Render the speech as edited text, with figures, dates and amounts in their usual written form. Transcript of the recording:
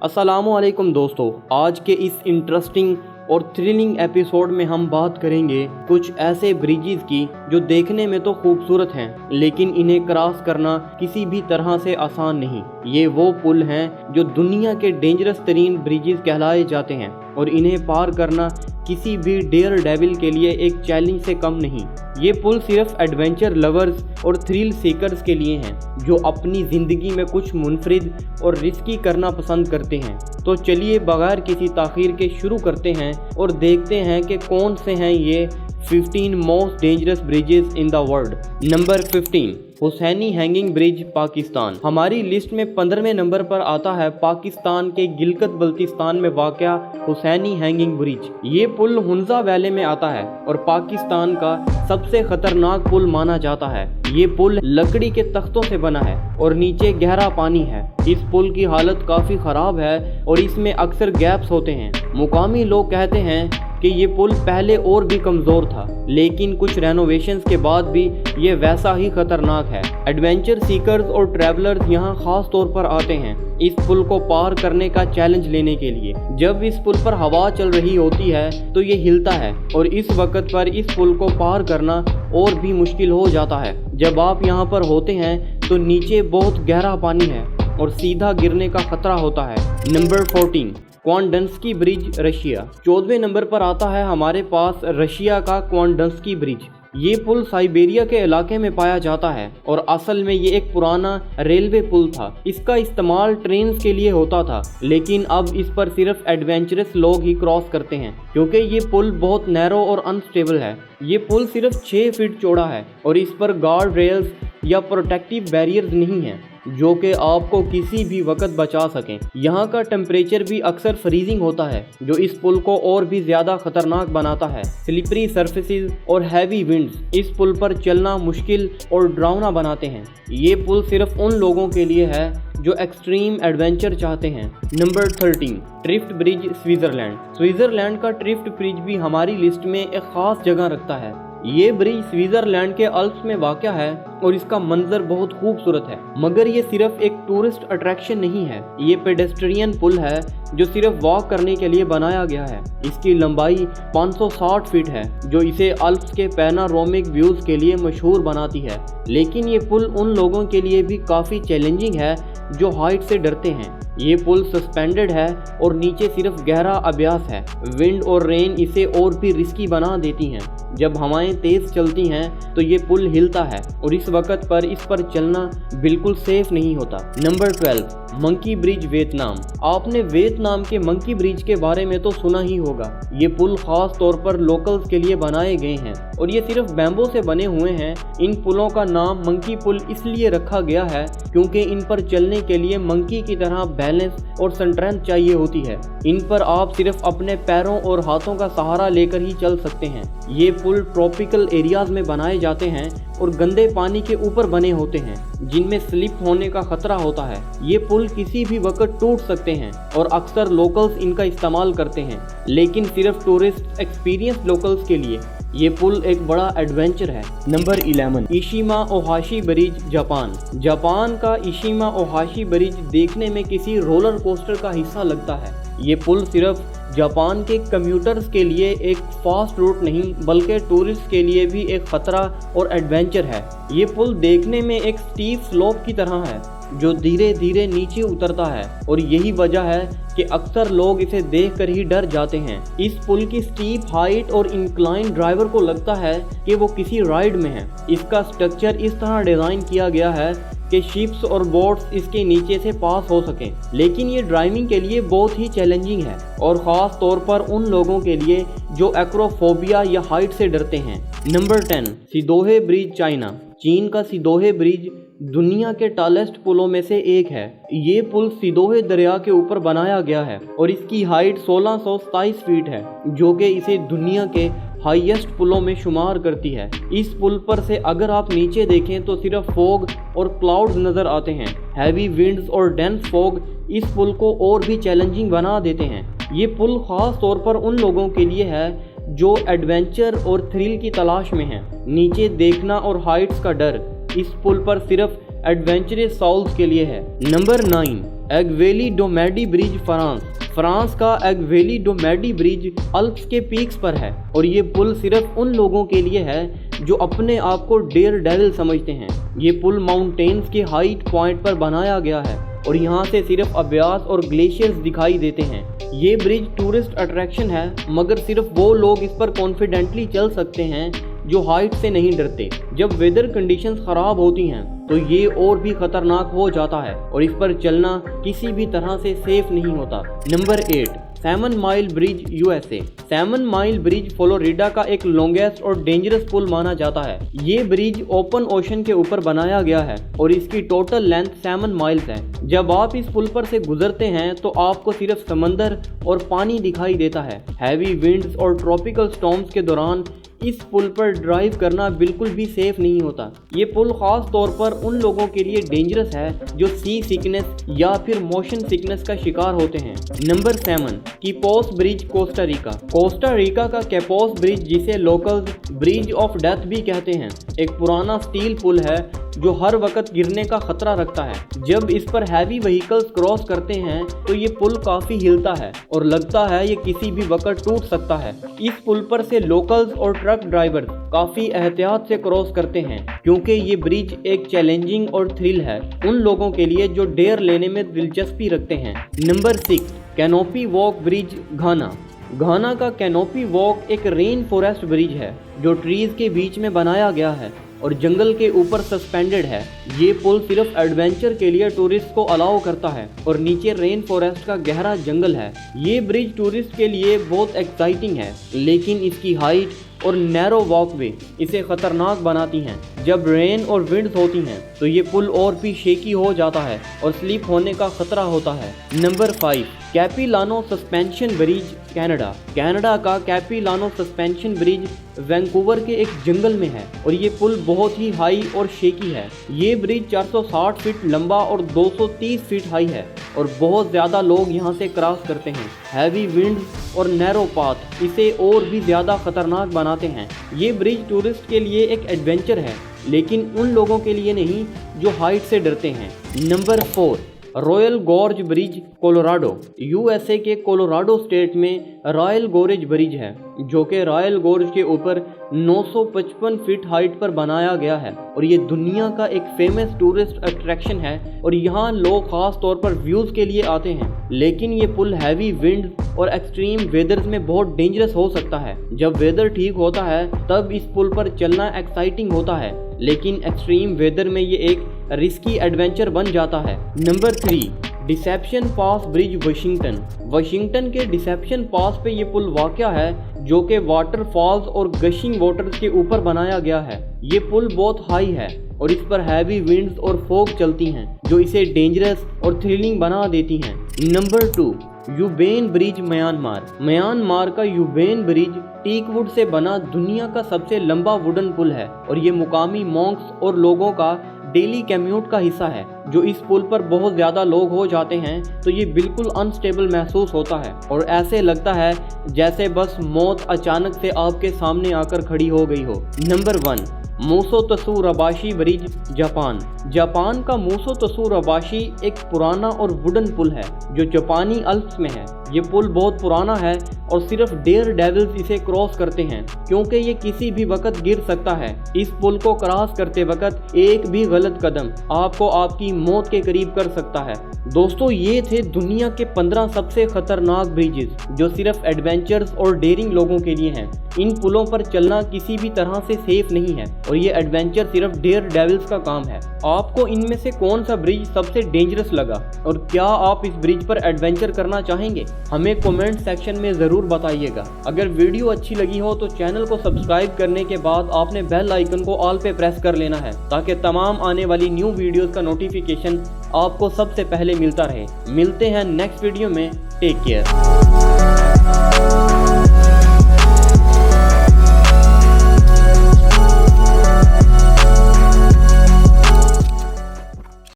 अस्सलामुअलैकुम दोस्तों, आज के इस इंटरेस्टिंग और थ्रिलिंग एपिसोड में हम बात करेंगे कुछ ऐसे ब्रिजेस की जो देखने में तो खूबसूरत हैं, लेकिन इन्हें क्रॉस करना किसी भी तरह से आसान नहीं। ये वो पुल हैं जो दुनिया के डेंजरस तरीन ब्रिजेस कहलाए जाते हैं और इन्हें पार करना किसी भी डेयर डेविल के लिए एक चैलेंज से कम नहीं। ये पुल सिर्फ एडवेंचर लवर्स और थ्रिल सीकर्स के लिए हैं जो अपनी ज़िंदगी में कुछ मुनफरिद और रिस्की करना पसंद करते हैं। तो चलिए बगैर किसी ताख़ीर के शुरू करते हैं और देखते हैं कि कौन से हैं ये 15 most dangerous bridges in the world. Number 15, Hussaini hanging bridge, Pakistan. हमारी लिस्ट में 15वें नंबर पर आता है पाकिस्तान के गिलगित बल्तिस्तान में वाक़या हुसैनी हैंगिंग ब्रिज। ये पुल हुंजा वैली में आता है और पाकिस्तान का सबसे खतरनाक पुल माना जाता है। ये पुल लकड़ी के तख्तों से बना है और नीचे गहरा पानी है। इस पुल की हालत काफ़ी ख़राब है और इसमें अक्सर गैप्स होते हैं। मुकामी लोग कहते हैं कि ये पुल पहले और भी कमज़ोर था, लेकिन कुछ रेनोवेशंस के बाद भी ये वैसा ही खतरनाक है। एडवेंचर सीकर्स और ट्रैवलर्स यहाँ ख़ास तौर पर आते हैं इस पुल को पार करने का चैलेंज लेने के लिए। जब इस पुल पर हवा चल रही होती है तो ये हिलता है और इस वक्त पर इस पुल को पार करना और भी मुश्किल हो जाता है। जब आप यहाँ पर होते हैं तो नीचे बहुत गहरा पानी है और सीधा गिरने का खतरा होता है। नंबर 14, क्वांडंस्की ब्रिज, रशिया। 14वें नंबर पर आता है हमारे पास रशिया का क्वांडंस्की ब्रिज। ये पुल साइबेरिया के इलाके में पाया जाता है और असल में ये एक पुराना रेलवे पुल था। इसका इस्तेमाल ट्रेन के लिए होता था, लेकिन अब इस पर सिर्फ एडवेंचरस लोग ही क्रॉस करते हैं क्योंकि ये पुल बहुत नैरो और अनस्टेबल है। ये पुल सिर्फ 6 फीट चौड़ा है और इस पर गार्ड रेल्स या प्रोटेक्टिव बैरियर्स नहीं हैं जो कि आपको किसी भी वक्त बचा सकें। यहाँ का टेम्परेचर भी अक्सर फ्रीजिंग होता है जो इस पुल को और भी ज़्यादा खतरनाक बनाता है। स्लिपरी सरफेसेस और हैवी विंड्स इस पुल पर चलना मुश्किल और डरावना बनाते हैं। ये पुल सिर्फ उन लोगों के लिए है जो एक्सट्रीम एडवेंचर चाहते हैं। Number 13, Trift bridge, Switzerland. Switzerland का ट्रिफ्ट ब्रिज भी हमारी लिस्ट में एक ख़ास जगह रखता है। ये ब्रिज स्विट्ज़रलैंड के अल्प्स में वाक़या है और इसका मंजर बहुत खूबसूरत है, मगर ये सिर्फ एक टूरिस्ट अट्रैक्शन नहीं है। ये पेडेस्ट्रियन पुल है जो सिर्फ वॉक करने के लिए बनाया गया है। इसकी लंबाई 560 फीट है जो इसे अल्प्स के पैनारोमिक व्यूज़ के लिए मशहूर बनाती है। लेकिन ये पुल उन लोगों के लिए भी काफ़ी चैलेंजिंग है जो हाइट से डरते हैं। ये पुल सस्पेंडेड है और नीचे सिर्फ गहरा अभ्यास है। विंड और रेन इसे और भी रिस्की बना देती हैं। जब हवाएं तेज चलती हैं तो ये पुल हिलता है और इस वक्त पर इस पर चलना बिल्कुल सेफ नहीं होता। Number 12, monkey bridge, Vietnam. आपने वियतनाम के मंकी ब्रिज के बारे में तो सुना ही होगा। ये पुल खास तौर पर लोकल्स के लिए बनाए गए हैं और ये सिर्फ बैम्बू से बने हुए हैं। इन पुलों का नाम मंकी पुल इसलिए रखा गया है क्योंकि इन पर चलने के लिए मंकी की तरह बैलेंस और स्ट्रेंथ चाहिए होती है। इन पर आप सिर्फ अपने पैरों और हाथों का सहारा लेकर ही चल सकते हैं। ये पुल ट्रॉपिकल एरियाज में बनाए जाते हैं और गंदे पानी के ऊपर बने होते हैं जिनमें स्लिप होने का खतरा होता है। ये पुल किसी भी वक्त टूट सकते हैं और अक्सर लोकल्स इनका इस्तेमाल करते हैं, लेकिन सिर्फ टूरिस्ट एक्सपीरियंस लोकल्स के लिए ये पुल एक बड़ा एडवेंचर है। Number 11, Eshima Ohashi bridge, Japan. Japan का इशिमा ओहाशी ब्रिज देखने में किसी रोलर कोस्टर का हिस्सा लगता है। ये पुल सिर्फ जापान के कम्यूटर्स के लिए एक फास्ट रूट नहीं बल्कि टूरिस्ट के लिए भी एक ख़तरा और एडवेंचर है। ये पुल देखने में एक स्टीप स्लोप की तरह है जो धीरे धीरे नीचे उतरता है और यही वजह है कि अक्सर लोग इसे देखकर ही डर जाते हैं। इस पुल की स्टीप हाइट और इंक्लाइन ड्राइवर को लगता है कि वो किसी राइड में है। इसका स्ट्रक्चर इस तरह डिज़ाइन किया गया है कि शिप्स और बोट्स इसके नीचे से पास हो सकें, लेकिन ये ड्राइविंग के लिए बहुत ही चैलेंजिंग है और ख़ास तौर पर उन लोगों के लिए जो एक्रोफोबिया या हाइट से डरते हैं। Number 10, Siduhe bridge, China. चीन का सिदोहे ब्रिज दुनिया के टालेस्ट पुलों में से एक है। ये पुल सिदोहे दरिया के ऊपर बनाया गया है और इसकी हाइट 1627 फीट है जो कि इसे दुनिया के हाईएस्ट पुलों में शुमार करती है। इस पुल पर से अगर आप नीचे देखें तो सिर्फ फॉग और क्लाउड्स नज़र आते हैं। हैवी विंड्स और डेंस फॉग इस पुल को और भी चैलेंजिंग बना देते हैं। ये पुल ख़ास तौर पर उन लोगों के लिए है जो एडवेंचर और थ्रिल की तलाश में हैं। नीचे देखना और हाइट्स का डर इस पुल पर सिर्फ एडवेंचरस सोल्स के लिए है। नंबर 9, एगवेली डोमेडी ब्रिज फ्रांस का एगवेली डोमेडी ब्रिज अल्प्स के पीक्स पर है और ये पुल सिर्फ उन लोगों के लिए है जो अपने आप को डेयर डेविल समझते हैं। ये पुल माउंटेन्स के हाइट पॉइंट पर बनाया गया है और यहाँ से सिर्फ अभ्यास और ग्लेशियर्स दिखाई देते हैं। ये ब्रिज टूरिस्ट अट्रैक्शन है, मगर सिर्फ वो लोग इस पर कॉन्फिडेंटली चल सकते हैं जो हाइट से नहीं डरते। जब वेदर कंडीशंस खराब होती हैं तो ये और भी खतरनाक हो जाता है और इस पर चलना किसी भी तरह से सेफ नहीं होता। Number 8, 7 mile bridge USA. 7 mile bridge Florida का एक लॉन्गेस्ट और डेंजरस पुल माना जाता है। ये ब्रिज ओपन ओशन के ऊपर बनाया गया है और इसकी टोटल लेंथ 7 माइल्स है। जब आप इस पुल पर से गुजरते हैं तो आपको सिर्फ समंदर और पानी दिखाई देता है। हैवी विंड्स और ट्रॉपिकल स्टॉर्म्स के दौरान इस पुल पर ड्राइव करना बिल्कुल भी सेफ नहीं होता। ये पुल खास तौर पर उन लोगों के लिए डेंजरस है जो सी सिकनेस या फिर मोशन सिकनेस का शिकार होते हैं। नंबर 7, कीपोस bridge Costa Rica. Costa Rica का कैपोस ब्रिज, जिसे लोकल्स ब्रिज ऑफ डेथ भी कहते हैं, एक पुराना स्टील पुल है जो हर वक्त गिरने का खतरा रखता है। जब इस पर हैवी व्हीकल्स क्रॉस करते हैं तो ये पुल काफी हिलता है और लगता है ये किसी भी वक्त टूट सकता है। इस पुल पर से लोकल्स और ट्रक ड्राइवर्स काफी एहतियात से क्रॉस करते हैं क्योंकि ये ब्रिज एक चैलेंजिंग और थ्रिल है उन लोगों के लिए जो डेयर लेने में दिलचस्पी रखते हैं। नंबर 6, कैनोपी वॉक ब्रिज घाना का कैनोपी वॉक एक रेन फॉरेस्ट ब्रिज है जो ट्रीज के बीच में बनाया गया है और जंगल के ऊपर सस्पेंडेड है। ये पुल सिर्फ एडवेंचर के लिए टूरिस्ट को अलाउ करता है और नीचे रेन फॉरेस्ट का गहरा जंगल है। ये ब्रिज टूरिस्ट के लिए बहुत एक्साइटिंग है, लेकिन इसकी हाइट और नैरो वॉकवे इसे खतरनाक बनाती हैं। जब रेन और विंड्स होती हैं तो ये पुल और भी शेकी हो जाता है और स्लिप होने का खतरा होता है। नंबर 5, कैपिलानो सस्पेंशन ब्रिज कनाडा का कैपिलानो सस्पेंशन ब्रिज वैंकूवर के एक जंगल में है और ये पुल बहुत ही हाई और शेकी है। ये ब्रिज 460 फीट लंबा और 230 फीट हाई है और बहुत ज़्यादा लोग यहाँ से क्रॉस करते हैं। हैवी विंड्स और नैरो पाथ इसे और भी ज़्यादा खतरनाक बनाते हैं। ये ब्रिज टूरिस्ट के लिए एक एडवेंचर है, लेकिन उन लोगों के लिए नहीं जो हाइट से डरते हैं। Number 4, royal gorge bridge Colorado. USA के कोलोराडो स्टेट में रॉयल गॉर्ज ब्रिज है जो कि रॉयल गॉर्ज के ऊपर 955 फीट हाइट पर बनाया गया है और ये दुनिया का एक फेमस टूरिस्ट अट्रैक्शन है और यहाँ लोग खास तौर पर व्यूज़ के लिए आते हैं। लेकिन ये पुल हैवी विंड और एक्सट्रीम वेदर्स में बहुत डेंजरस हो सकता है। जब वेदर ठीक होता है तब इस पुल पर चलना एक्साइटिंग होता है, लेकिन एक्सट्रीम वेदर में ये एक रिस्की एडवेंचर बन जाता है। नंबर 3, डिसेप्शन पास ब्रिज वाशिंगटन के डिसेप्शन पास पे ये पुल वाक़या है जो कि वाटरफॉल्स और गशिंग वाटर्स के ऊपर बनाया गया है। ये पुल बहुत हाई है और इस पर हैवी विंड्स और फॉग चलती हैं जो इसे डेंजरस और थ्रिलिंग बना देती हैं। नंबर 2, यूबेन ब्रिज म्यांमार का यूबेन ब्रिज टीकवुड से बना दुनिया का सबसे लंबा वुडन पुल है और ये मुकामी मॉन्क्स और लोगों का डेली कम्यूट का हिस्सा है। जो इस पुल पर बहुत ज़्यादा लोग हो जाते हैं तो ये बिल्कुल अनस्टेबल महसूस होता है और ऐसे लगता है जैसे बस मौत अचानक से आपके सामने आकर खड़ी हो गई हो। नंबर 1, मूसोतसु रबाशी ब्रिज जापान का मूसोतसु रबाशी एक पुराना और वुडन पुल है जो जापानी अल्प्स में है। ये पुल बहुत पुराना है और सिर्फ डेयर डेविल्स इसे क्रॉस करते हैं क्योंकि ये किसी भी वक्त गिर सकता है। इस पुल को क्रॉस करते वक्त एक भी गलत कदम आपको आपकी मौत के करीब कर सकता है। दोस्तों, ये थे दुनिया के 15 सबसे खतरनाक ब्रिजेस जो सिर्फ एडवेंचर्स और डेयरिंग लोगों के लिए हैं। इन पुलों पर चलना किसी भी तरह से सेफ नहीं है और ये एडवेंचर सिर्फ डेयर डेविल्स का काम है। आपको इनमें से कौन सा ब्रिज सबसे डेंजरस लगा और क्या आप इस ब्रिज पर एडवेंचर करना चाहेंगे? हमें कमेंट सेक्शन में ज़रूर बताइएगा। अगर वीडियो अच्छी लगी हो तो चैनल को सब्सक्राइब करने के बाद आपने बेल आइकन को ऑल पे प्रेस कर लेना है ताकि तमाम आने वाली न्यू वीडियोस का नोटिफिकेशन आपको सबसे पहले मिलता रहे। मिलते हैं नेक्स्ट वीडियो में। Take care.